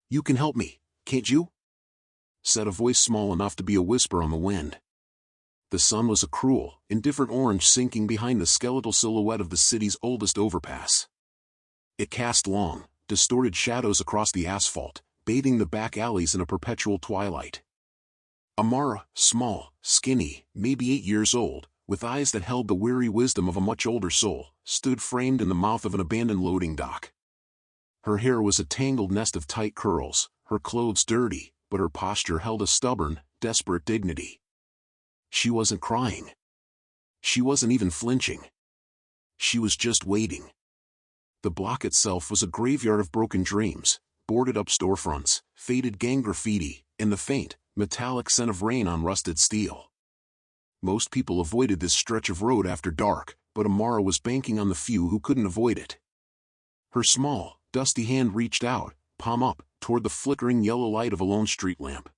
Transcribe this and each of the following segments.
"You can help me, can't you?" said a voice small enough to be a whisper on the wind. The sun was a cruel, indifferent orange sinking behind the skeletal silhouette of the city's oldest overpass. It cast long, distorted shadows across the asphalt, bathing the back alleys in a perpetual twilight. Amara, small, skinny, maybe 8 years old, with eyes that held the weary wisdom of a much older soul, stood framed in the mouth of an abandoned loading dock. Her hair was a tangled nest of tight curls, her clothes dirty, but her posture held a stubborn, desperate dignity. She wasn't crying. She wasn't even flinching. She was just waiting. The block itself was a graveyard of broken dreams, boarded-up storefronts, faded gang graffiti, and the faint, metallic scent of rain on rusted steel. Most people avoided this stretch of road after dark, but Amara was banking on the few who couldn't avoid it. Her small, dusty hand reached out, palm up, toward the flickering yellow light of a lone street lamp.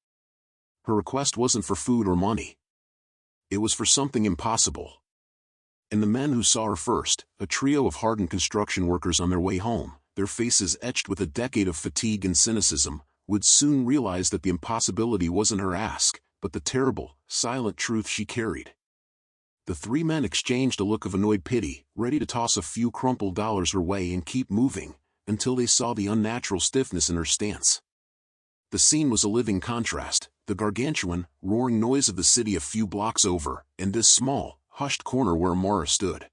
Her request wasn't for food or money. It was for something impossible. And the men who saw her first, a trio of hardened construction workers on their way home, their faces etched with a decade of fatigue and cynicism, would soon realize that the impossibility wasn't her ask, but the terrible, silent truth she carried. The three men exchanged a look of annoyed pity, ready to toss a few crumpled dollars her way and keep moving, until they saw the unnatural stiffness in her stance. The scene was a living contrast, the gargantuan, roaring noise of the city a few blocks over, and this small, hushed corner where Amara stood.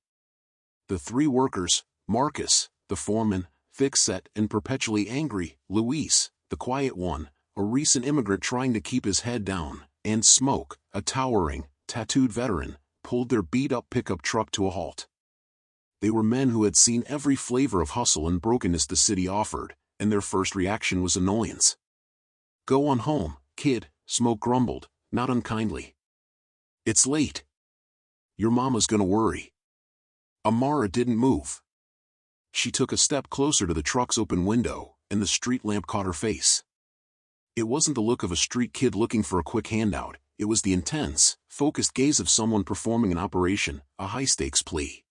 The three workers, Marcus, the foreman, thick-set and perpetually angry, Luis, the quiet one, a recent immigrant trying to keep his head down, and Smoke, a towering, tattooed veteran, pulled their beat-up pickup truck to a halt. They were men who had seen every flavor of hustle and brokenness the city offered, and their first reaction was annoyance. "Go on home, kid," Smoke grumbled, not unkindly. "It's late. Your mama's gonna worry." Amara didn't move. She took a step closer to the truck's open window, and the street lamp caught her face. It wasn't the look of a street kid looking for a quick handout, it was the intense, focused gaze of someone performing an operation, a high-stakes plea.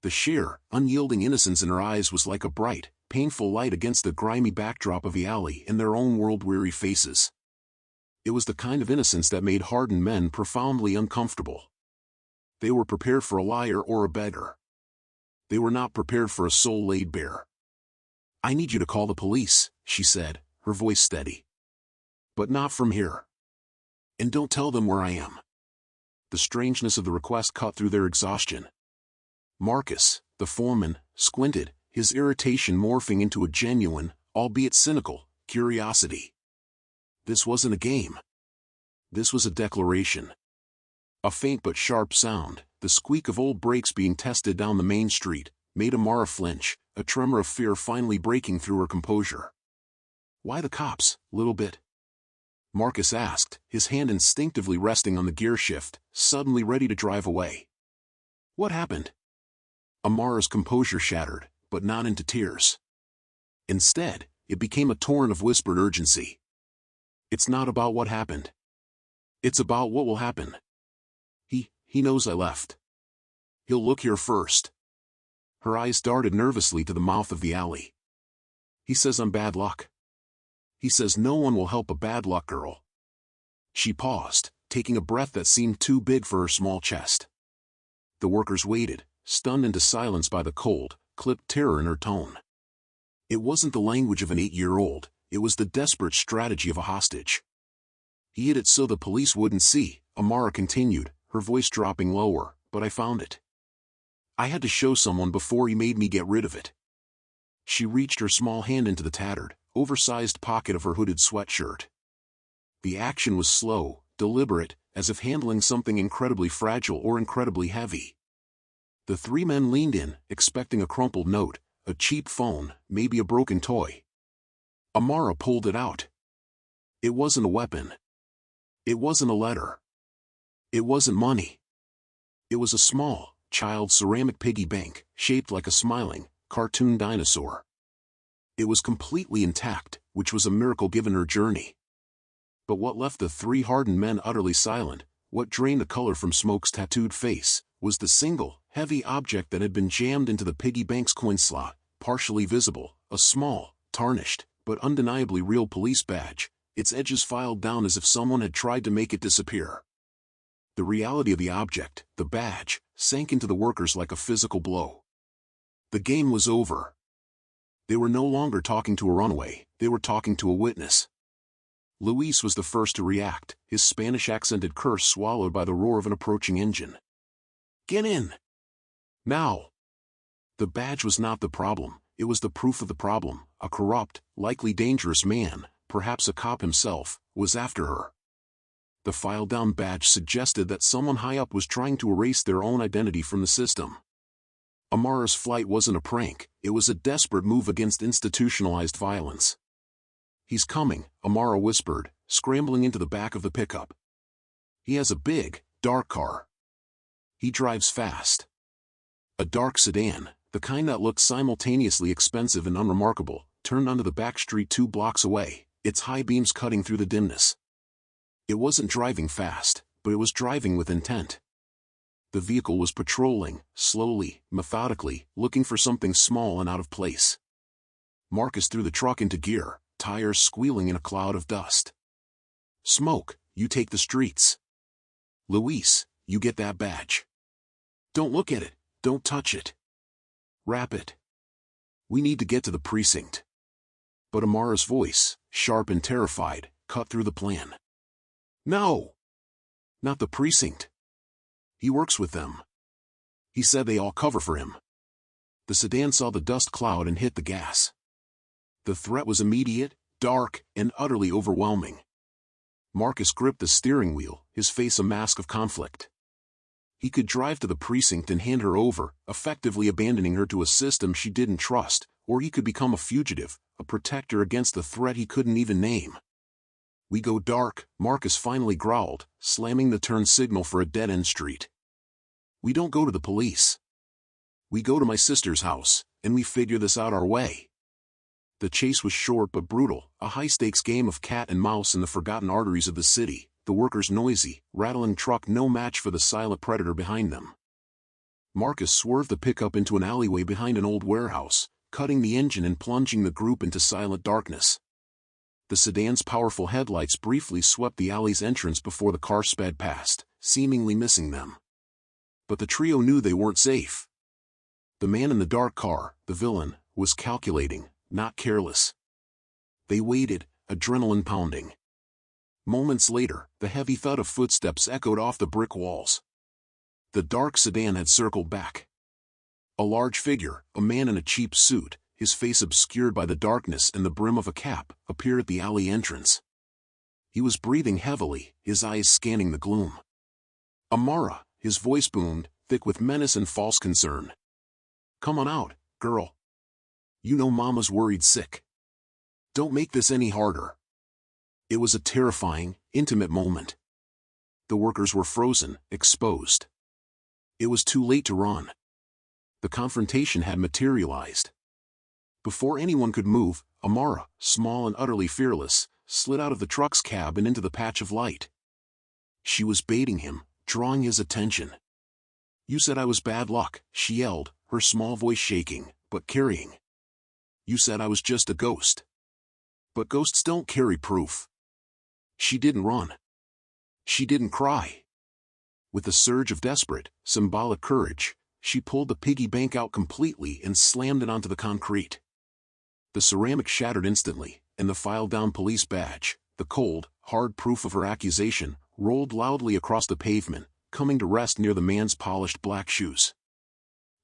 The sheer, unyielding innocence in her eyes was like a bright, painful light against the grimy backdrop of the alley and their own world-weary faces. It was the kind of innocence that made hardened men profoundly uncomfortable. They were prepared for a liar or a beggar. They were not prepared for a soul laid bare. "I need you to call the police," she said, her voice steady. "But not from here. And don't tell them where I am." The strangeness of the request cut through their exhaustion. Marcus, the foreman, squinted, his irritation morphing into a genuine, albeit cynical, curiosity. This wasn't a game. This was a declaration. A faint but sharp sound, the squeak of old brakes being tested down the main street, made Amara flinch, a tremor of fear finally breaking through her composure. "Why the cops, little bit?" Marcus asked, his hand instinctively resting on the gear shift, suddenly ready to drive away. "What happened?" Amara's composure shattered, but not into tears. Instead, it became a torrent of whispered urgency. "It's not about what happened. It's about what will happen. He knows I left. He'll look here first." Her eyes darted nervously to the mouth of the alley. "He says I'm bad luck. He says no one will help a bad luck girl." She paused, taking a breath that seemed too big for her small chest. The workers waited, stunned into silence by the cold, clipped terror in her tone. It wasn't the language of an 8-year-old, it was the desperate strategy of a hostage. "He hid it so the police wouldn't see," Amara continued, her voice dropping lower, "but I found it. I had to show someone before he made me get rid of it." She reached her small hand into the tattered, oversized pocket of her hooded sweatshirt. The action was slow, deliberate, as if handling something incredibly fragile or incredibly heavy. The three men leaned in, expecting a crumpled note, a cheap phone, maybe a broken toy. Amara pulled it out. It wasn't a weapon. It wasn't a letter. It wasn't money. It was a small, child ceramic piggy bank, shaped like a smiling, cartoon dinosaur. It was completely intact, which was a miracle given her journey. But what left the three hardened men utterly silent, what drained the color from Smoke's tattooed face, was the single, heavy object that had been jammed into the piggy bank's coin slot, partially visible, a small, tarnished, but undeniably real police badge, its edges filed down as if someone had tried to make it disappear. The reality of the object, the badge, sank into the workers like a physical blow. The game was over. They were no longer talking to a runaway, they were talking to a witness. Luis was the first to react, his Spanish-accented curse swallowed by the roar of an approaching engine. "Get in! Now!" The badge was not the problem, it was the proof of the problem. A corrupt, likely dangerous man, perhaps a cop himself, was after her. The file-down badge suggested that someone high up was trying to erase their own identity from the system. Amara's flight wasn't a prank, it was a desperate move against institutionalized violence. "He's coming," Amara whispered, scrambling into the back of the pickup. "He has a big, dark car. He drives fast. A dark sedan, the kind that looked simultaneously expensive and unremarkable, turned onto the back street 2 blocks away, its high beams cutting through the dimness. It wasn't driving fast, but it was driving with intent. The vehicle was patrolling, slowly, methodically, looking for something small and out of place. Marcus threw the truck into gear, tires squealing in a cloud of dust. "Smoke, you take the streets. Luis, you get that badge. Don't look at it, don't touch it. Wrap it. We need to get to the precinct." But Amara's voice, sharp and terrified, cut through the plan. "No! Not the precinct. He works with them. He said they all cover for him." The sedan saw the dust cloud and hit the gas. The threat was immediate, dark, and utterly overwhelming. Marcus gripped the steering wheel, his face a mask of conflict. He could drive to the precinct and hand her over, effectively abandoning her to a system she didn't trust, or he could become a fugitive, a protector against the threat he couldn't even name. "We go dark," Marcus finally growled, slamming the turn signal for a dead-end street. "We don't go to the police. We go to my sister's house, and we figure this out our way." The chase was short but brutal, a high-stakes game of cat and mouse in the forgotten arteries of the city, the workers' noisy, rattling truck no match for the silent predator behind them. Marcus swerved the pickup into an alleyway behind an old warehouse, cutting the engine and plunging the group into silent darkness. The sedan's powerful headlights briefly swept the alley's entrance before the car sped past, seemingly missing them. But the trio knew they weren't safe. The man in the dark car, the villain, was calculating, not careless. They waited, adrenaline pounding. Moments later, the heavy thud of footsteps echoed off the brick walls. The dark sedan had circled back. A large figure, a man in a cheap suit, his face obscured by the darkness and the brim of a cap, appeared at the alley entrance. He was breathing heavily, his eyes scanning the gloom. "Amara," his voice boomed, thick with menace and false concern. "Come on out, girl. You know Mama's worried sick. Don't make this any harder." It was a terrifying, intimate moment. The workers were frozen, exposed. It was too late to run. The confrontation had materialized. Before anyone could move, Amara, small and utterly fearless, slid out of the truck's cab and into the patch of light. She was baiting him, drawing his attention. "You said I was bad luck," she yelled, her small voice shaking, but carrying. "You said I was just a ghost. But ghosts don't carry proof." She didn't run. She didn't cry. With a surge of desperate, symbolic courage, she pulled the piggy bank out completely and slammed it onto the concrete. The ceramic shattered instantly, and the filed-down police badge, the cold, hard proof of her accusation, rolled loudly across the pavement, coming to rest near the man's polished black shoes.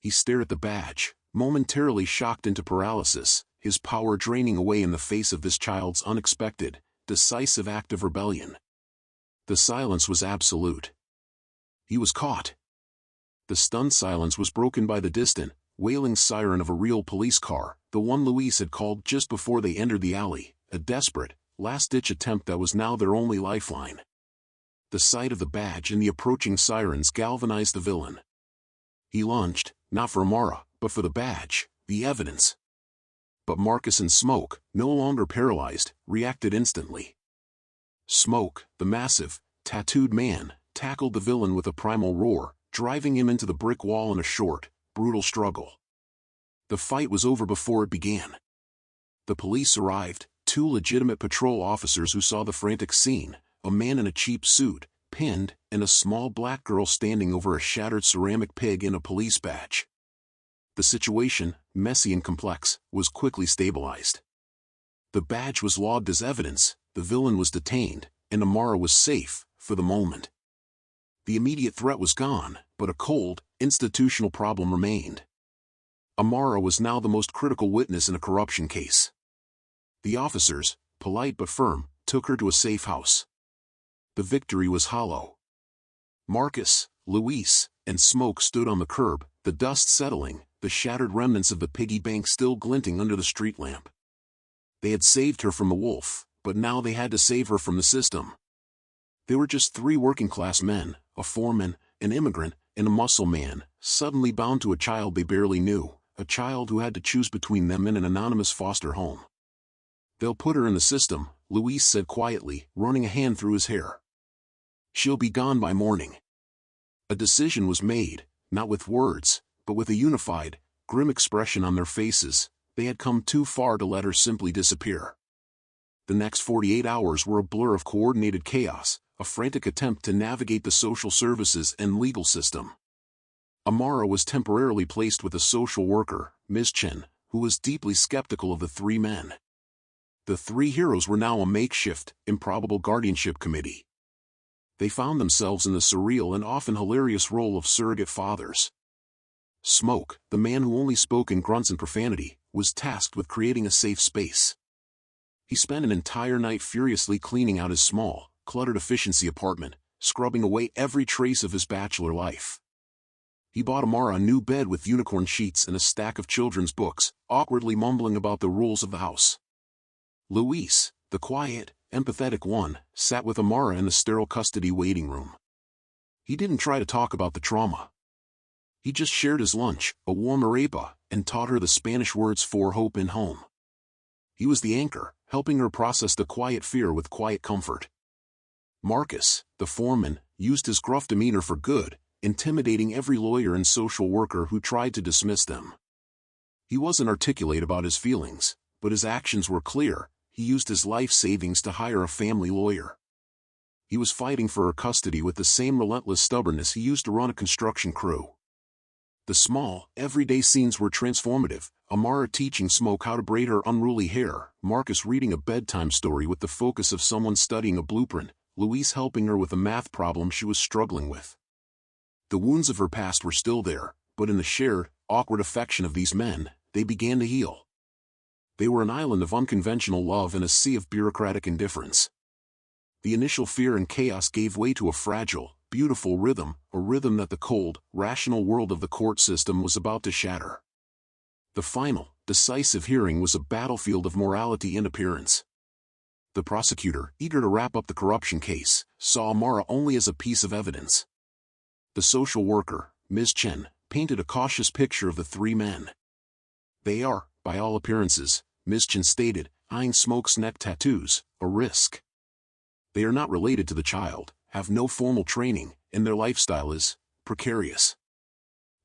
He stared at the badge, momentarily shocked into paralysis, his power draining away in the face of this child's unexpected, decisive act of rebellion. The silence was absolute. He was caught. The stunned silence was broken by the distant, wailing siren of a real police car, the one Luis had called just before they entered the alley, a desperate, last-ditch attempt that was now their only lifeline. The sight of the badge and the approaching sirens galvanized the villain. He lunged, not for Amara, but for the badge, the evidence. But Marcus and Smoke, no longer paralyzed, reacted instantly. Smoke, the massive, tattooed man, tackled the villain with a primal roar, driving him into the brick wall in a short, brutal struggle. The fight was over before it began. The police arrived, two legitimate patrol officers who saw the frantic scene, a man in a cheap suit, pinned, and a small black girl standing over a shattered ceramic pig in a police badge. The situation, messy and complex, was quickly stabilized. The badge was logged as evidence, the villain was detained, and Amara was safe, for the moment. The immediate threat was gone, but a cold, institutional problem remained. Amara was now the most critical witness in a corruption case. The officers, polite but firm, took her to a safe house. The victory was hollow. Marcus, Luis, and Smoke stood on the curb, the dust settling, the shattered remnants of the piggy bank still glinting under the street lamp. They had saved her from the wolf, but now they had to save her from the system. They were just three working-class men, a foreman, an immigrant, and a muscle man, suddenly bound to a child they barely knew, a child who had to choose between them and an anonymous foster home. "They'll put her in the system," Luis said quietly, running a hand through his hair. "She'll be gone by morning." A decision was made, not with words, but with a unified, grim expression on their faces. They had come too far to let her simply disappear. The next 48 hours were a blur of coordinated chaos, a frantic attempt to navigate the social services and legal system. Amara was temporarily placed with a social worker, Ms. Chen, who was deeply skeptical of the three men. The three heroes were now a makeshift, improbable guardianship committee. They found themselves in the surreal and often hilarious role of surrogate fathers. Smoke, the man who only spoke in grunts and profanity, was tasked with creating a safe space. He spent an entire night furiously cleaning out his small, cluttered efficiency apartment, scrubbing away every trace of his bachelor life. He bought Amara a new bed with unicorn sheets and a stack of children's books, awkwardly mumbling about the rules of the house. Luis, the quiet, empathetic one, sat with Amara in the sterile custody waiting room. He didn't try to talk about the trauma. He just shared his lunch, a warm arepa, and taught her the Spanish words for hope and home. He was the anchor, helping her process the quiet fear with quiet comfort. Marcus, the foreman, used his gruff demeanor for good, intimidating every lawyer and social worker who tried to dismiss them. He wasn't articulate about his feelings, but his actions were clear. He used his life savings to hire a family lawyer. He was fighting for her custody with the same relentless stubbornness he used to run a construction crew. The small, everyday scenes were transformative, Amara teaching Smoke how to braid her unruly hair, Marcus reading a bedtime story with the focus of someone studying a blueprint, Luis helping her with a math problem she was struggling with. The wounds of her past were still there, but in the shared, awkward affection of these men, they began to heal. They were an island of unconventional love in a sea of bureaucratic indifference. The initial fear and chaos gave way to a fragile, beautiful rhythm, a rhythm that the cold, rational world of the court system was about to shatter. The final, decisive hearing was a battlefield of morality and appearance. The prosecutor, eager to wrap up the corruption case, saw Amara only as a piece of evidence. The social worker, Ms. Chen, painted a cautious picture of the three men. "They are, by all appearances," Ms. Chen stated, eyeing Smoke's neck tattoos, "a risk. They are not related to the child, have no formal training, and their lifestyle is precarious.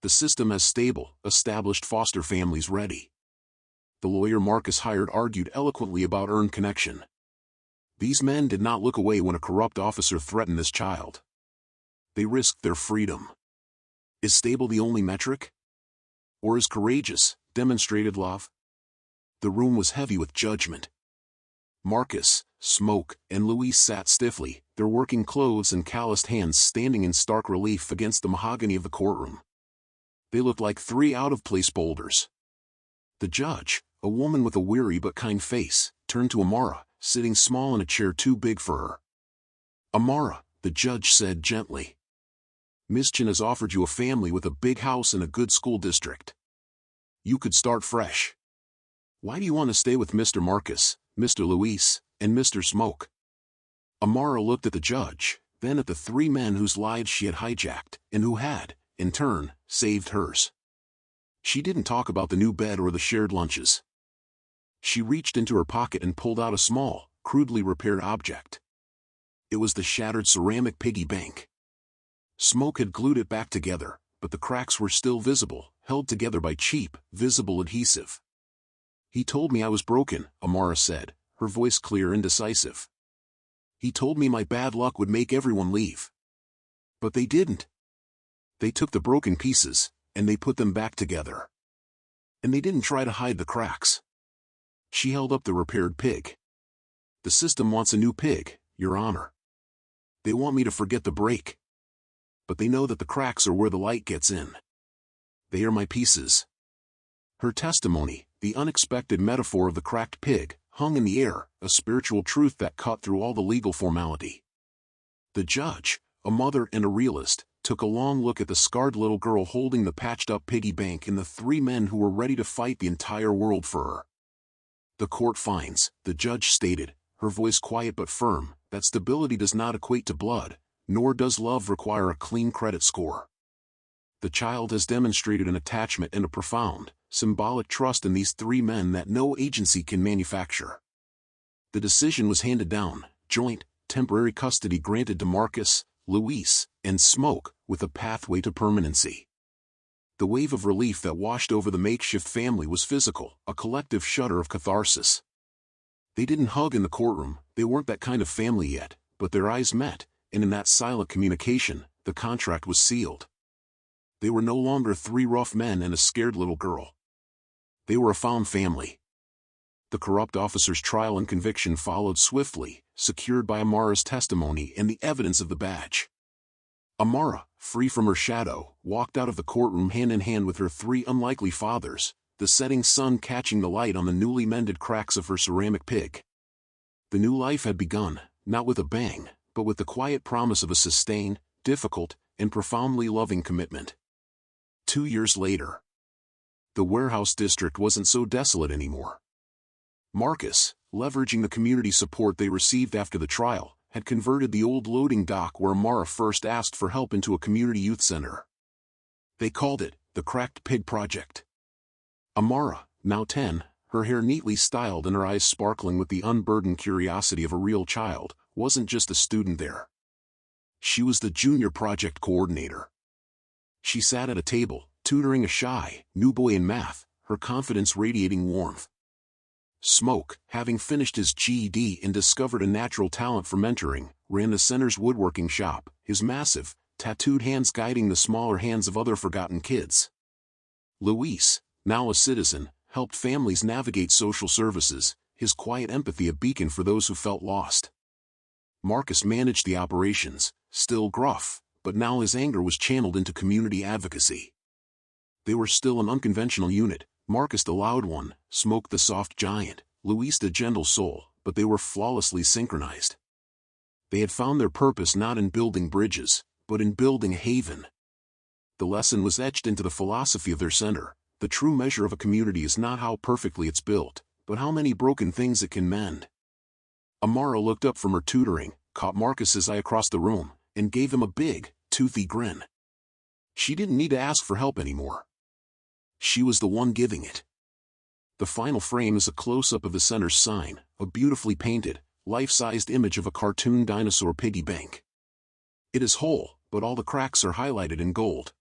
The system has stable, established foster families ready." The lawyer Marcus hired argued eloquently about earned connection. These men did not look away when a corrupt officer threatened this child. They risked their freedom. Is stable the only metric? Or is courageous, demonstrated love? The room was heavy with judgment. Marcus, Smoke, and Luis sat stiffly, their working clothes and calloused hands standing in stark relief against the mahogany of the courtroom. They looked like three out-of-place boulders. The judge, a woman with a weary but kind face, turned to Amara, sitting small in a chair too big for her. "Amara," the judge said gently, "Ms. Chen has offered you a family with a big house and a good school district. You could start fresh. Why do you want to stay with Mr. Marcus, Mr. Luis, and Mr. Smoke?" Amara looked at the judge, then at the three men whose lives she had hijacked, and who had, in turn, saved hers. She didn't talk about the new bed or the shared lunches. She reached into her pocket and pulled out a small, crudely repaired object. It was the shattered ceramic piggy bank. Smoke had glued it back together, but the cracks were still visible, held together by cheap, visible adhesive. "He told me I was broken," Amara said, her voice clear and decisive. "He told me my bad luck would make everyone leave. But they didn't. They took the broken pieces, and they put them back together. And they didn't try to hide the cracks." She held up the repaired pig. "The system wants a new pig, Your Honor. They want me to forget the break. But they know that the cracks are where the light gets in. They are my pieces." Her testimony, the unexpected metaphor of the cracked pig, hung in the air, a spiritual truth that cut through all the legal formality. The judge, a mother and a realist, took a long look at the scarred little girl holding the patched-up piggy bank and the three men who were ready to fight the entire world for her. "The court finds," the judge stated, her voice quiet but firm, "that stability does not equate to blood, nor does love require a clean credit score. The child has demonstrated an attachment and a profound, symbolic trust in these three men that no agency can manufacture." The decision was handed down, joint, temporary custody granted to Marcus, Luis, and Smoke, with a pathway to permanency. The wave of relief that washed over the makeshift family was physical, a collective shudder of catharsis. They didn't hug in the courtroom, they weren't that kind of family yet, but their eyes met, and in that silent communication, the contract was sealed. They were no longer three rough men and a scared little girl. They were a found family. The corrupt officer's trial and conviction followed swiftly, secured by Amara's testimony and the evidence of the badge. Amara, free from her shadow, walked out of the courtroom hand in hand with her three unlikely fathers, the setting sun catching the light on the newly mended cracks of her ceramic pig. The new life had begun, not with a bang, but with the quiet promise of a sustained, difficult, and profoundly loving commitment. 2 years later, the warehouse district wasn't so desolate anymore. Marcus, leveraging the community support they received after the trial, had converted the old loading dock where Amara first asked for help into a community youth center. They called it the Cracked Pig Project. Amara, now 10, her hair neatly styled and her eyes sparkling with the unburdened curiosity of a real child, wasn't just a student there. She was the junior project coordinator. She sat at a table, tutoring a shy, new boy in math, her confidence radiating warmth. Smoke, having finished his GED and discovered a natural talent for mentoring, ran the center's woodworking shop, his massive, tattooed hands guiding the smaller hands of other forgotten kids. Luis, now a citizen, helped families navigate social services, his quiet empathy a beacon for those who felt lost. Marcus managed the operations, still gruff, but now his anger was channeled into community advocacy. They were still an unconventional unit, Marcus the loud one, Smoke the soft giant, Luis the gentle soul, but they were flawlessly synchronized. They had found their purpose not in building bridges, but in building a haven. The lesson was etched into the philosophy of their center: the true measure of a community is not how perfectly it's built, but how many broken things it can mend. Amara looked up from her tutoring, caught Marcus's eye across the room, and gave him a big, toothy grin. She didn't need to ask for help anymore. She was the one giving it. The final frame is a close-up of the center's sign, a beautifully painted, life-sized image of a cartoon dinosaur piggy bank. It is whole, but all the cracks are highlighted in gold.